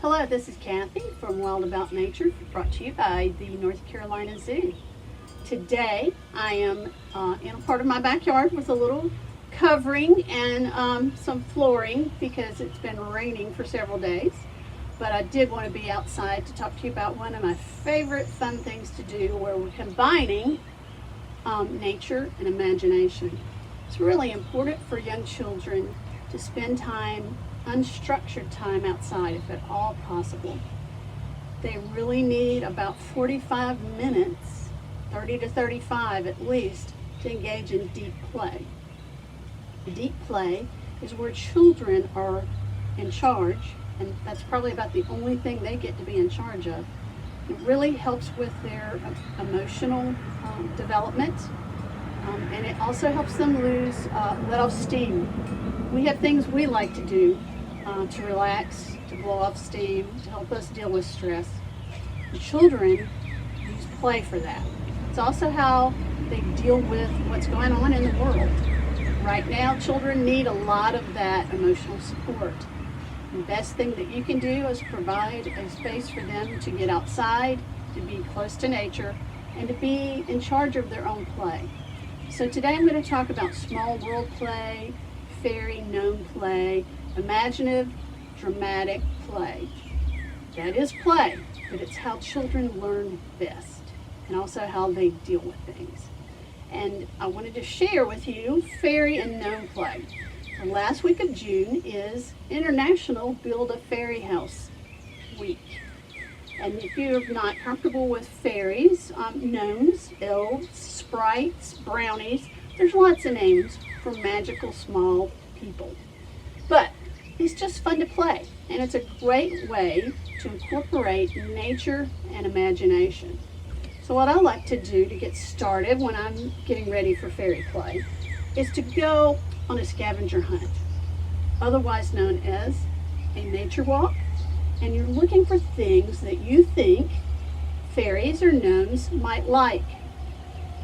Hello, this is Kathy from Wild About Nature, brought to you by the North Carolina Zoo. Today I am in a part of my backyard with a little covering and some flooring because it's been raining for several days. But I did want to be outside to talk to you about one of my favorite fun things to do where we're combining nature and imagination. It's really important for young children to spend time, unstructured time outside if at all possible. They really need about 45 minutes, 30 to 35 at least, to engage in deep play. Deep play is where children are in charge, and that's probably about the only thing they get to be in charge of. It really helps with their emotional development, and it also helps them let off steam. We have things we like to do to relax, to blow off steam, to help us deal with stress. The children use play for that. It's also how they deal with what's going on in the world. Right now, children need a lot of that emotional support. The best thing that you can do is provide a space for them to get outside, to be close to nature, and to be in charge of their own play. So today I'm going to talk about small world play, fairy gnome play, imaginative, dramatic play. That is play, but it's how children learn best, and also how they deal with things. And I wanted to share with you fairy and gnome play. The last week of June is International Build a Fairy House Week. And if you're not comfortable with fairies, gnomes, elves, sprites, brownies, there's lots of names for magical small people. But it's just fun to play, and it's a great way to incorporate nature and imagination. So what I like to do to get started when I'm getting ready for fairy play is to go on a scavenger hunt, otherwise known as a nature walk, and you're looking for things that you think fairies or gnomes might like.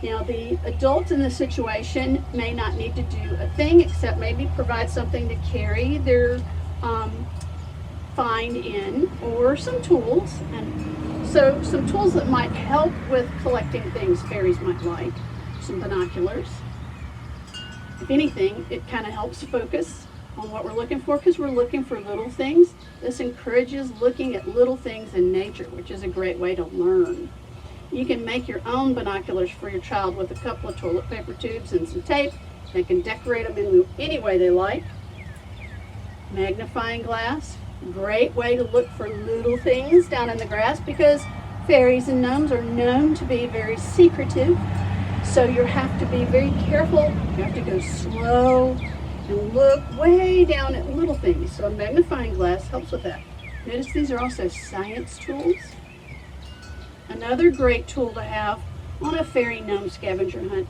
Now, the adults in the situation may not need to do a thing except maybe provide something to carry their find in, or some tools. And so some tools that might help with collecting things fairies might like. Some binoculars. If anything, it kind of helps focus on what we're looking for, because we're looking for little things. This encourages looking at little things in nature, which is a great way to learn. You can make your own binoculars for your child with a couple of toilet paper tubes and some tape. They can decorate them in any way they like. Magnifying glass, great way to look for little things down in the grass, because fairies and gnomes are known to be very secretive. So you have to be very careful. You have to go slow and look way down at little things. So a magnifying glass helps with that. Notice these are also science tools. Another great tool to have on a fairy gnome scavenger hunt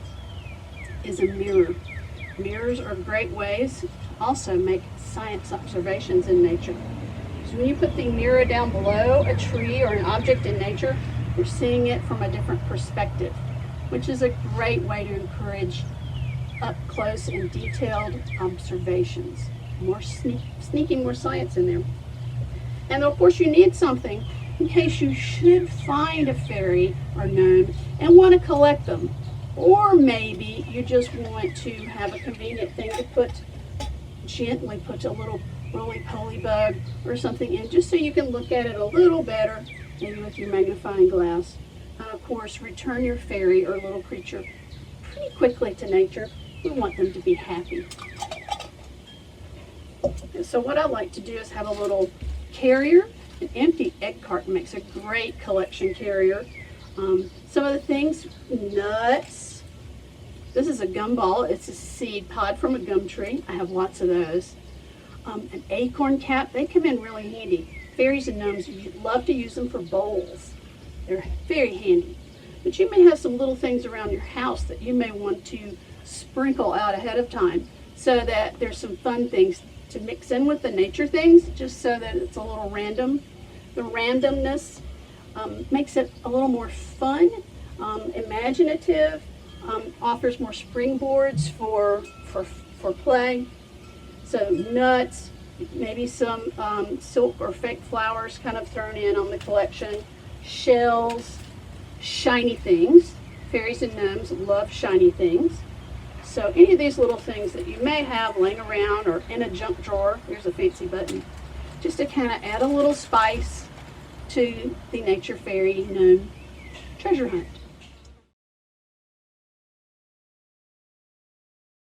is a mirror. Mirrors are great ways to also make science observations in nature. So when you put the mirror down below a tree or an object in nature, you're seeing it from a different perspective, which is a great way to encourage up close and detailed observations. More sneaking more science in there. And of course you need something in case you should find a fairy or gnome and want to collect them. Or maybe you just want to have a convenient thing to gently put a little roly-poly bug or something in, just so you can look at it a little better, maybe with your magnifying glass. And of course, return your fairy or little creature pretty quickly to nature. We want them to be happy. And so what I like to do is have a little carrier. An empty egg carton makes a great collection carrier. Some of the things, nuts. This is a gumball. It's a seed pod from a gum tree. I have lots of those. An acorn cap. They come in really handy. Fairies and gnomes love to use them for bowls. They're very handy. But you may have some little things around your house that you may want to sprinkle out ahead of time, so that there's some fun things to mix in with the nature things, just so that it's a little random. The randomness makes it a little more fun, imaginative, offers more springboards for play. So nuts, maybe some silk or fake flowers kind of thrown in on the collection, shells, shiny things. Fairies and gnomes love shiny things. So any of these little things that you may have laying around or in a junk drawer, there's a fancy button, just to kind of add a little spice to the Nature Fairy Gnome treasure hunt.